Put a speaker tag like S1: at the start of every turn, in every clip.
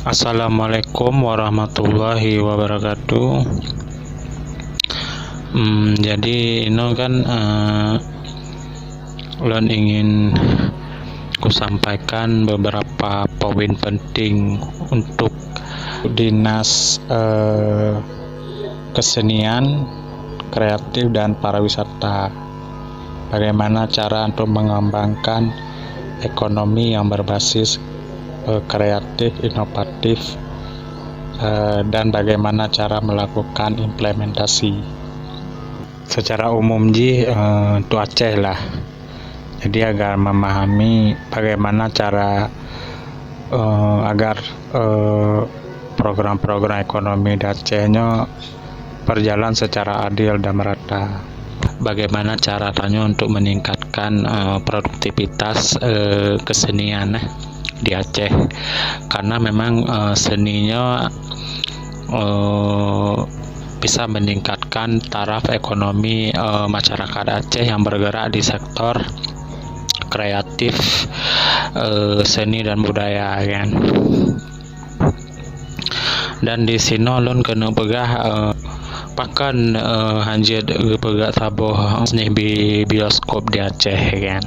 S1: Assalamualaikum warahmatullahi wabarakatuh. Jadi ini kan ulun ingin kusampaikan beberapa poin penting untuk dinas kesenian, kreatif dan pariwisata. Bagaimana cara untuk mengembangkan ekonomi yang berbasis kreatif, inovatif, dan bagaimana cara melakukan implementasi. Secara umum itu Aceh lah. Jadi agar memahami bagaimana cara agar program-program ekonomi di Acehnya berjalan secara adil dan merata. Bagaimana caranya untuk meningkatkan produktivitas kesenian di Aceh, karena memang seninya bisa meningkatkan taraf ekonomi masyarakat Aceh yang bergerak di sektor kreatif, seni dan budaya kan. Dan di sini ulun kena pegah pakan hanjit pegah saboh nih bioskop di Aceh kan.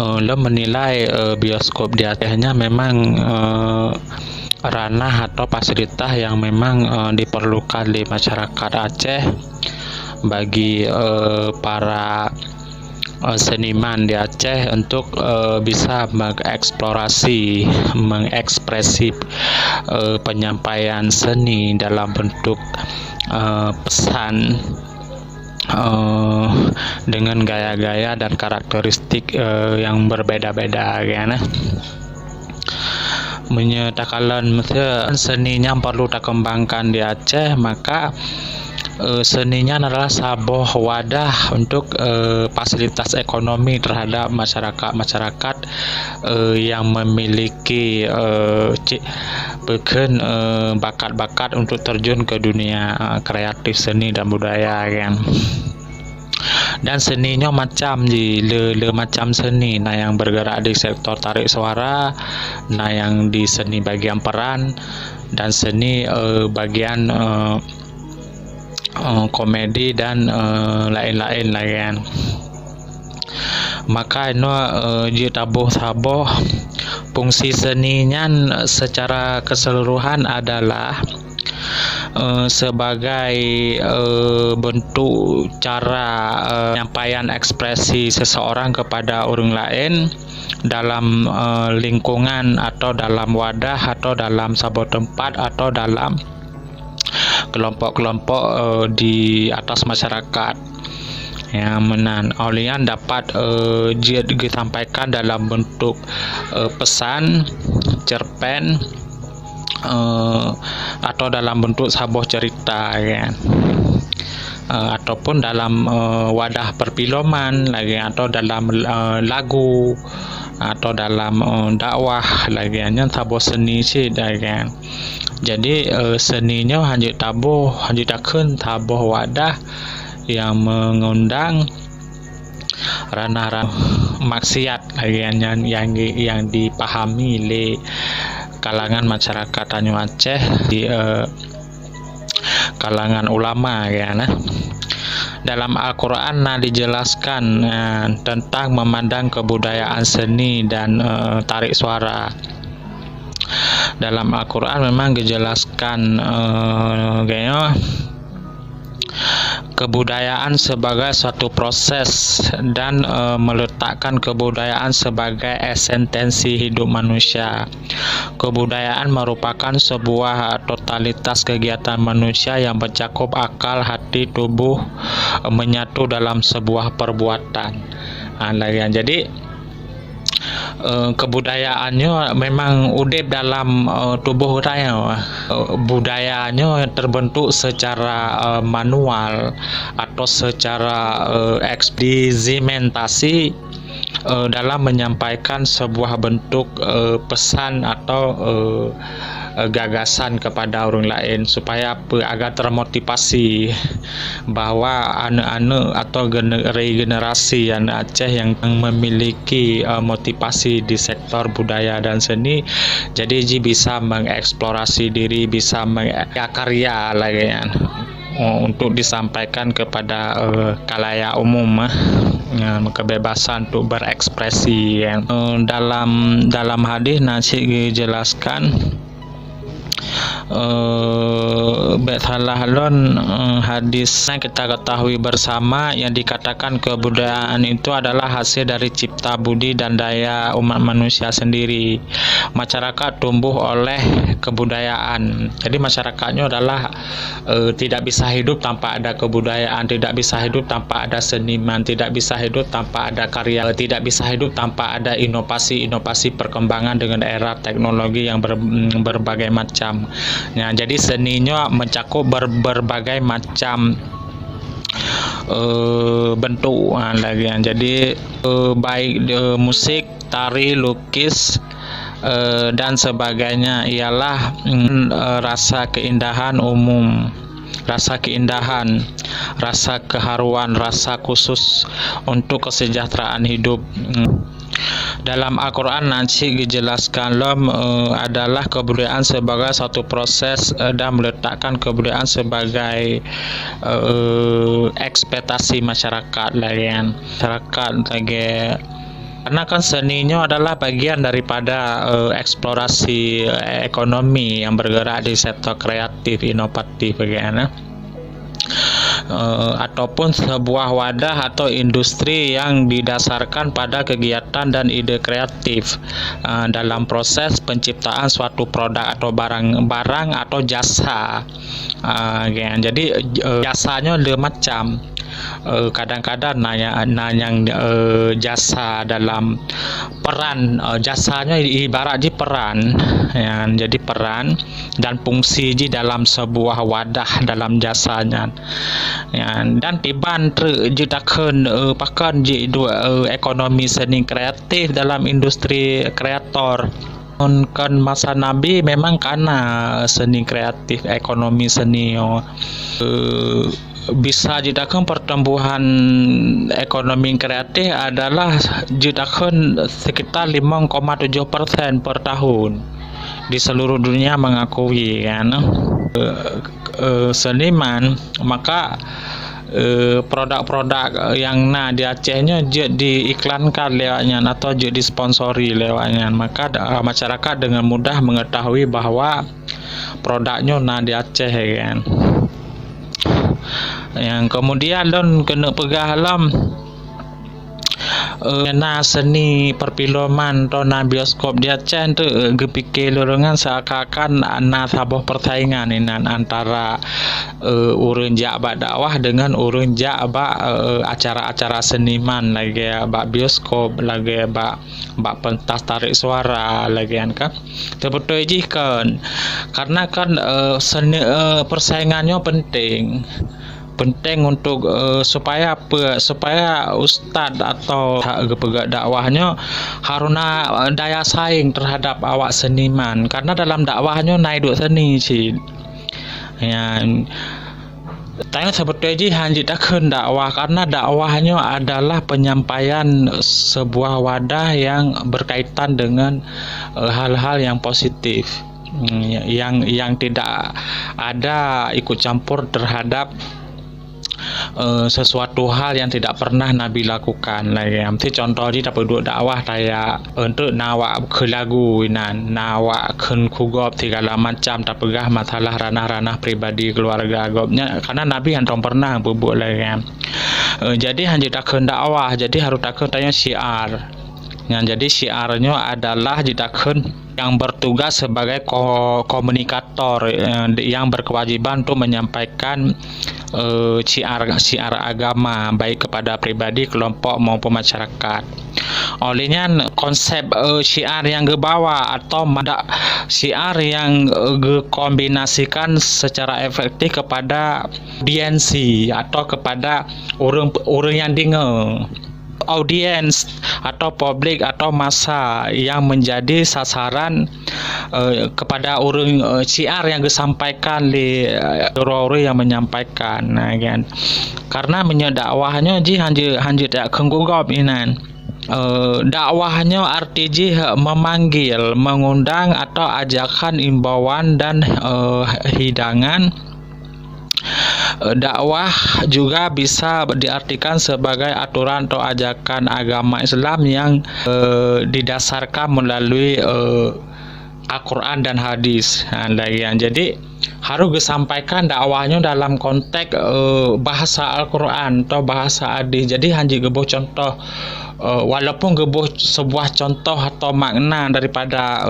S1: Lo menilai bioskop di Acehnya memang ranah atau fasilitas yang memang diperlukan di masyarakat Aceh bagi para seniman di Aceh untuk bisa mengeksplorasi, mengekspresi penyampaian seni dalam bentuk pesan dengan gaya-gaya dan karakteristik yang berbeda-beda kan. Menyatakan seninya perlu dikembangkan di Aceh, maka seninya adalah sebuah wadah untuk fasilitas ekonomi terhadap masyarakat yang memiliki bakat-bakat untuk terjun ke dunia kreatif seni dan budaya kan. Dan seninya macam macam seni, nah yang bergerak di sektor tarik suara, nah yang di seni bagian peran, dan seni bagian komedi dan lain-lain lah kan. Maka ini tabuh fungsi seninya secara keseluruhan adalah sebagai bentuk cara penyampaian ekspresi seseorang kepada orang lain dalam lingkungan atau dalam wadah atau dalam sebuah tempat atau dalam kelompok-kelompok di atas masyarakat yang olian dapat disampaikan dalam bentuk pesan, cerpen, atau dalam bentuk sebuah cerita kan, ataupun dalam wadah perfilman lagi, atau dalam lagu, atau dalam dakwah lagi, hanya sebuah seni sih kan. Jadi seninya hanya takkan tabuh wadah yang mengundang ranah-ranah maksiat lagi yang dipahami oleh kalangan masyarakat Tanjung Aceh di kalangan ulama ya. Dalam Al-Quran dijelaskan tentang memandang kebudayaan seni dan tarik suara. Dalam Al-Quran memang dijelaskan kebudayaan sebagai suatu proses dan meletakkan kebudayaan sebagai esensi hidup manusia. Kebudayaan merupakan sebuah totalitas kegiatan manusia yang mencakup akal, hati, tubuh menyatu dalam sebuah perbuatan. Jadi kebudayaannya memang udip dalam tubuh saya. Budayanya terbentuk secara manual atau secara eksperimentasi dalam menyampaikan sebuah bentuk pesan atau gagasan kepada orang lain supaya agar termotivasi bahwa anak-anak atau generasi anak Aceh yang memiliki motivasi di sektor budaya dan seni, jadi bisa mengeksplorasi diri, bisa karya lagi kan, untuk disampaikan kepada khalayak umum, kebebasan untuk berekspresi ya. Dalam hadis Nabi jelaskan salah lon hadis kita ketahui bersama yang dikatakan kebudayaan itu adalah hasil dari cipta budi dan daya umat manusia sendiri. Masyarakat tumbuh oleh kebudayaan. Jadi masyarakatnya adalah tidak bisa hidup tanpa ada kebudayaan, tidak bisa hidup tanpa ada seniman, tidak bisa hidup tanpa ada karya, tidak bisa hidup tanpa ada inovasi perkembangan dengan era teknologi yang berbagai macam. Ya, jadi seninya mencakup berbagai macam bentuk lagi. Jadi baik musik, tari, lukis dan sebagainya ialah rasa keindahan umum, rasa keindahan, rasa keharuan, rasa khusus untuk kesejahteraan hidup. Dalam Al-Quran nanti dijelaskan adalah kebudayaan sebagai satu proses dan meletakkan kebudayaan sebagai ekspektasi masyarakat karena kan seninya adalah bagian daripada eksplorasi ekonomi yang bergerak di sektor kreatif, inovatif bagaimana. Ataupun sebuah wadah atau industri yang didasarkan pada kegiatan dan ide kreatif dalam proses penciptaan suatu produk atau barang atau jasa. Jadi jasanya ada macam. Kadang-kadang nanyang jasa dalam peran, jasanya ibarat je peran ya, jadi peran dan fungsi je dalam sebuah wadah dalam jasanya ya, dan tiban je takkan pakan je ekonomi seni kreatif dalam industri kreator. Kan masa Nabi memang karena seni kreatif, ekonomi seni bisa jadikan pertumbuhan ekonomi kreatif adalah jadikan sekitar 5,7% per tahun di seluruh dunia mengakui kan seniman. Maka produk-produk yang di Acehnya diiklankan lewatnya atau disponsori lewatnya, maka masyarakat dengan mudah mengetahui bahwa produknya di Aceh kan. Yang kemudian kena pegah seni perfilman atau bioskop dia tu gepikir lorongan seakan-akan sabuh persaingan antara urang jak bak dakwah dengan urang jak bak acara-acara seniman lagi bak bioskop lagi bak pentas tarik suara lagi kan. Betul je kan, karena kan persaingannya penting untuk supaya ustaz atau pegawai dakwahnya haruna daya saing terhadap awak seniman, karena dalam dakwahnya naik duk seni sih ya. Tanya seperti ini hanya takkan dakwah, karena dakwahnya adalah penyampaian sebuah wadah yang berkaitan dengan hal-hal yang positif, yang tidak ada ikut campur terhadap sesuatu hal yang tidak pernah Nabi lakukan lagi. Contoh dia dapat duduk dakwah saya untuk nawak ke lagu nawak ke kugop segala macam, tak pegah masalah ranah-ranah pribadi keluarga gopnya, karena Nabi yang pernah buat lagi. Jadi hanya tak dakwah, jadi harus tak tanya syiar Jadi syiarnya adalah jidakeun yang bertugas sebagai komunikator yang berkewajiban untuk menyampaikan syiar agama baik kepada pribadi, kelompok maupun masyarakat. Olehnya konsep syiar yang gebawa atau syiar yang dikombinasikan secara efektif kepada audiensi atau kepada orang yang dengar, audiens atau publik atau masa yang menjadi sasaran kepada orang syiar yang disampaikan oleh orang-orang yang menyampaikan kan. Karena menyedakwahnya hanya tak kenggugop inan. Dakwahnya artinya memanggil, mengundang atau ajakan, imbauan dan hidangan. Dakwah juga bisa diartikan sebagai aturan atau ajakan agama Islam yang didasarkan melalui Al-Quran dan hadis. Jadi harus disampaikan dakwahnya dalam konteks bahasa Al-Quran atau bahasa hadis. Jadi hanya gebuh contoh, walaupun gebuh sebuah contoh atau makna daripada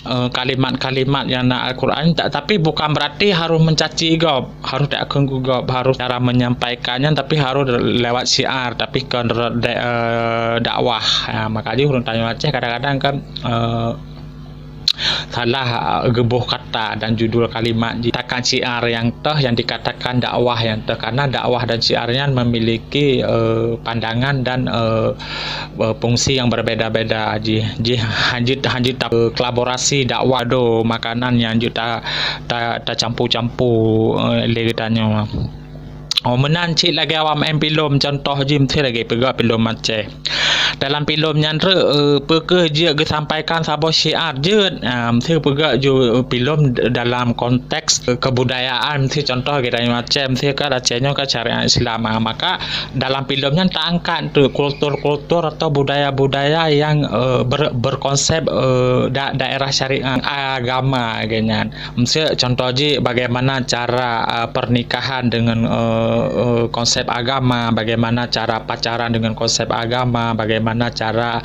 S1: kalimat-kalimat yang nak Al-Quran, tapi bukan berarti harus mencaci gop, harus tak gop, harus cara menyampaikannya, tapi harus lewat syiar, tapi kan dakwah. Makanya orang tanya Aceh kadang-kadang kan salah gebuh kata dan judul kalimat dikatakan syiar yang dikatakan dakwah yang karena dakwah dan syiarnya memiliki pandangan dan fungsi yang berbeda-beda. Hanjit kolaborasi dakwah do makanan yang juta ta campur-campur legetanya. Menancik lagi awam film contoh jim lagi pegak film Aceh. Dalam filmnya perke je disampaikan sabah syiar je mesti pegak je film dalam konteks kebudayaan, mesti contoh kita macam mesti kan Acehnya kan syariat Islam. Maka dalam filmnya tak angkat tu kultur-kultur atau budaya-budaya yang berkonsep daerah syariat agama ganyan. Mesti contoh je bagaimana cara pernikahan dengan konsep agama, bagaimana cara pacaran dengan konsep agama, bagaimana cara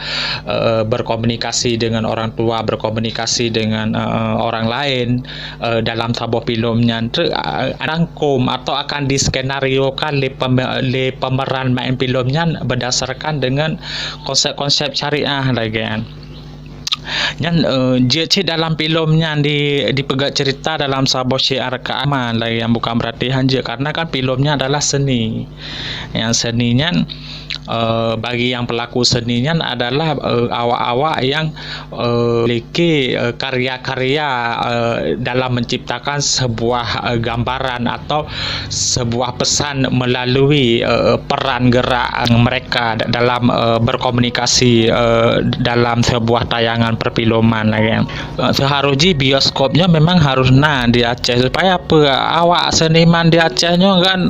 S1: berkomunikasi dengan orang tua, berkomunikasi dengan orang lain dalam sebuah filmnya rangkum atau akan diskenariokan oleh pemeran main filmnya berdasarkan dengan konsep-konsep syariah lagi kan. Dan dalam filmnya dipegat cerita dalam sebuah syiar keagamaan lagi yang bukan berarti hanya karena kan filmnya adalah seni. Yang seninya bagi yang pelaku seninya adalah awak-awak yang memiliki karya-karya dalam menciptakan sebuah gambaran atau sebuah pesan melalui peran gerak mereka dalam berkomunikasi dalam sebuah tayangan perfilman lagi. Seharusnya bioskopnya memang harus di Aceh supaya apa awak seniman di Acehnya kan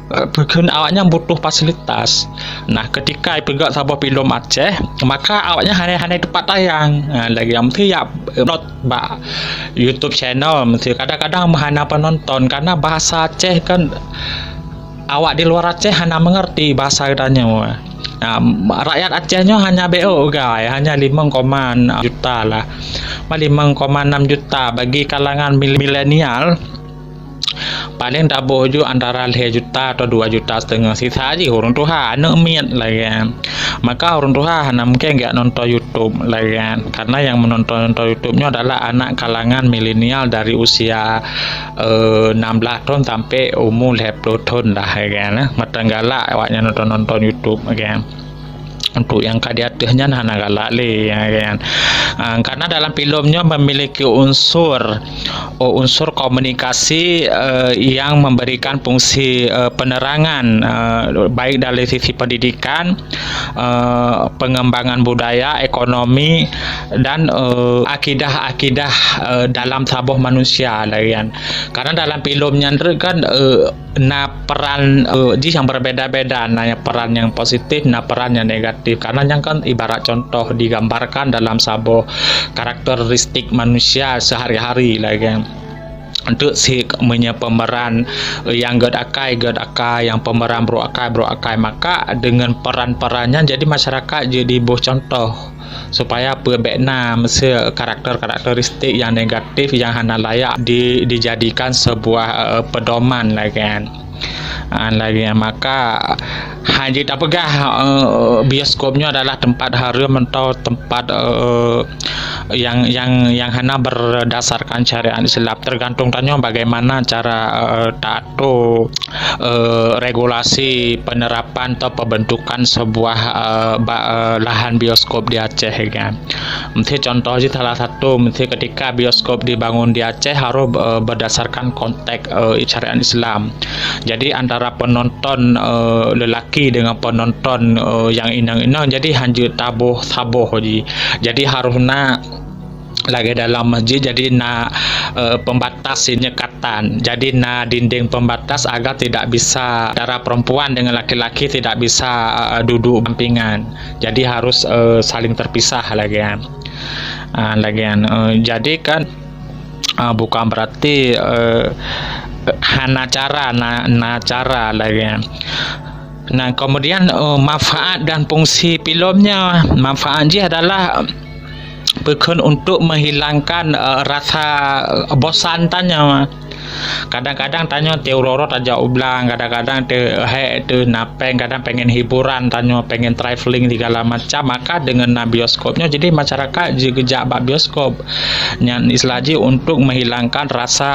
S1: bukan awaknya butuh fasilitas. Nah, ketika pegak sebuah film Aceh, maka awaknya hanya tempat tayang. Lagi yang mesti ya not YouTube channel mesti kadang-kadang hanya penonton karena bahasa Aceh kan awak di luar Aceh hanya mengerti bahasa katanya. Nah, rakyat Acehnya hanya BO guys, hanya 5,6 juta lah. 5,6 juta bagi kalangan milenial paling tak bojo antara 5 juta atau 2 juta setengah. Sisa aja orang tua anak miat lagi kan. Maka orang tua mungkin enggak nonton YouTube lagi kan. Karena yang menonton YouTube-nya adalah anak kalangan milenial dari usia 16 tahun sampai umur 50 tahun lah kan. Mata galak awaknya nonton YouTube kan. Untuk yang di atasnya hana galak le kan. Karena dalam filmnya memiliki unsur komunikasi yang memberikan fungsi penerangan baik dari sisi pendidikan, pengembangan budaya, ekonomi dan akidah-akidah dalam sebuah manusia kan. Karena dalam filmnya kan peran yang berbeda-beda, peran yang positif, peran yang negatif. Karena yang kan ibarat contoh digambarkan dalam sebuah karakteristik manusia sehari-hari lagi. untuk si punya pemeran yang gad akai yang pemeran bro akai, maka dengan peran-perannya jadi masyarakat jadi buah contoh supaya perbekna mesti karakteristik yang negatif yang hana layak dijadikan sebuah pedoman lah kan. Maka haji tak pegah bioskopnya adalah tempat harum atau tempat yang hanya berdasarkan syariat Islam, tergantung tanya bagaimana cara tato regulasi penerapan atau pembentukan sebuah lahan bioskop di Aceh kan. Mesti contoh aja salah satu, mesti ketika bioskop dibangun di Aceh harus berdasarkan konteks syariat Islam. Jadi antara penonton lelaki dengan penonton yang inang-inang jadi hanjut tabuh jadi harusnya lagi dalam masjid jadi pembatas nyekatan, jadi dinding pembatas agar tidak bisa antara perempuan dengan laki-laki tidak bisa duduk sampingan, jadi harus saling terpisah jadi kan bukan berarti hana cara lagi. Nah, kemudian manfaat dan fungsi filmnya, manfaatnya adalah bukan untuk menghilangkan rasa bosan tanya. Kadang-kadang tanya teororo aja ulang, kadang-kadang napeng, kadang pengen hiburan tanya, pengen traveling segala macam, maka dengan bioskopnya jadi masyarakat juga bioskop yang istilahnya untuk menghilangkan rasa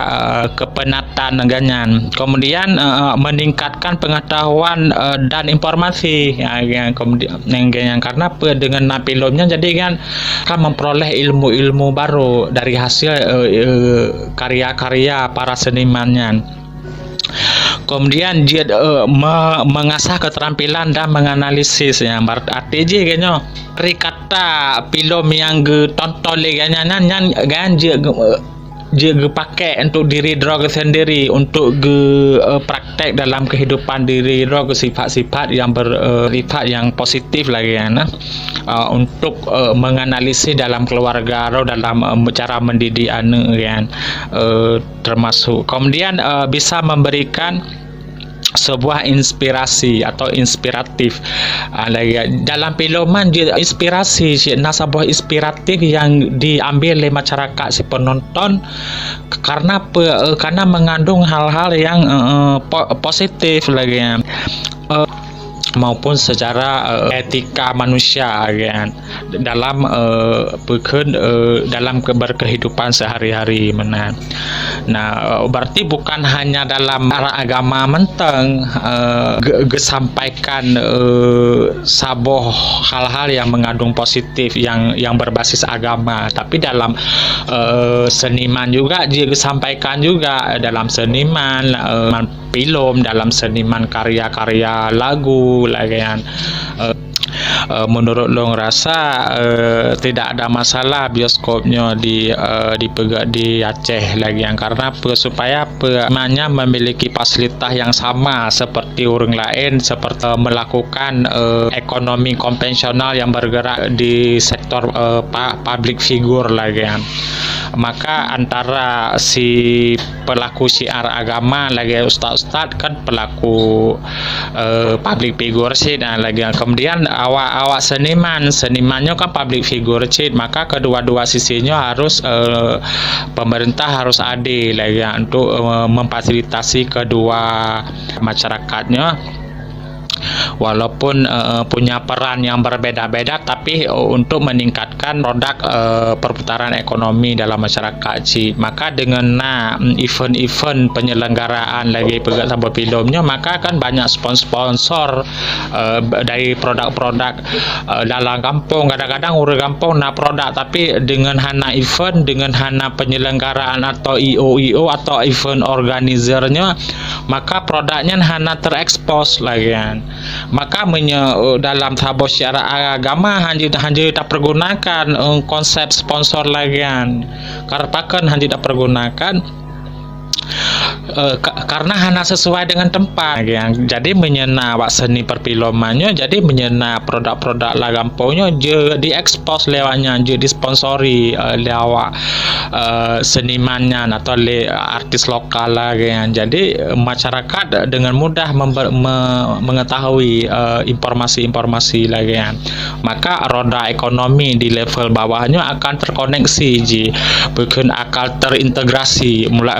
S1: kepenatan ganyan, kemudian meningkatkan pengetahuan dan informasi kemudian karena dengan filmnya jadi kan memperoleh ilmu-ilmu baru dari hasil karya-karya para senimannya. Kemudian dia mengasah keterampilan dan menganalisis yang berarti je kayaknya kata film yang tonton kayaknya dia pakai untuk diri drog sendiri, untuk praktek dalam kehidupan diri drog sifat-sifat yang bersifat yang positif lagi untuk menganalisis dalam keluarga atau dalam cara mendidik anak termasuk kemudian bisa memberikan sebuah inspirasi atau inspiratif dalam filman inspirasi sebuah inspiratif yang diambil oleh masyarakat si penonton karena mengandung hal-hal yang positif maupun secara etika manusia dalam dalam berkehidupan sehari-hari berarti bukan hanya dalam agama menteng disampaikan saboh hal-hal yang mengandung positif yang berbasis agama, tapi dalam seniman juga disampaikan juga dalam seniman film, dalam seniman karya-karya lagu menurut lo ngerasa tidak ada masalah bioskopnya di Aceh karena supaya penanya memiliki fasilitas yang sama seperti orang lain, seperti melakukan ekonomi konvensional yang bergerak di sektor public figure maka antara si pelaku syiar agama ustaz kan pelaku public figure sih kemudian awak senimannya kan public figure maka kedua-dua sisinya harus pemerintah harus adil untuk memfasilitasi kedua masyarakatnya walaupun punya peran yang berbeda-beda, tapi untuk meningkatkan produk perputaran ekonomi dalam masyarakat maka dengan event-event penyelenggaraan pegat sama filmnya maka kan banyak sponsor dari produk-produk dalam kampung, kadang-kadang orang kampung produk, tapi dengan hana event, dengan hana penyelenggaraan atau IO atau event organizernya maka produknya hana terekspos maka dalam sahabat syiar agama hanya tak pergunakan konsep sponsor karena hanya tak pergunakan karena hanya sesuai dengan tempat yang jadi menyena wak seni perfilmannya, jadi menyena produk-produk lah gampangnya je diekspos lewatnya, je disponsori lewat senimannya atau le artis lokal lah kan. Jadi masyarakat dengan mudah mengetahui informasi-informasi lagi kan. Maka roda ekonomi di level bawahnya akan terkoneksi ji, bukan akan terintegrasi mulai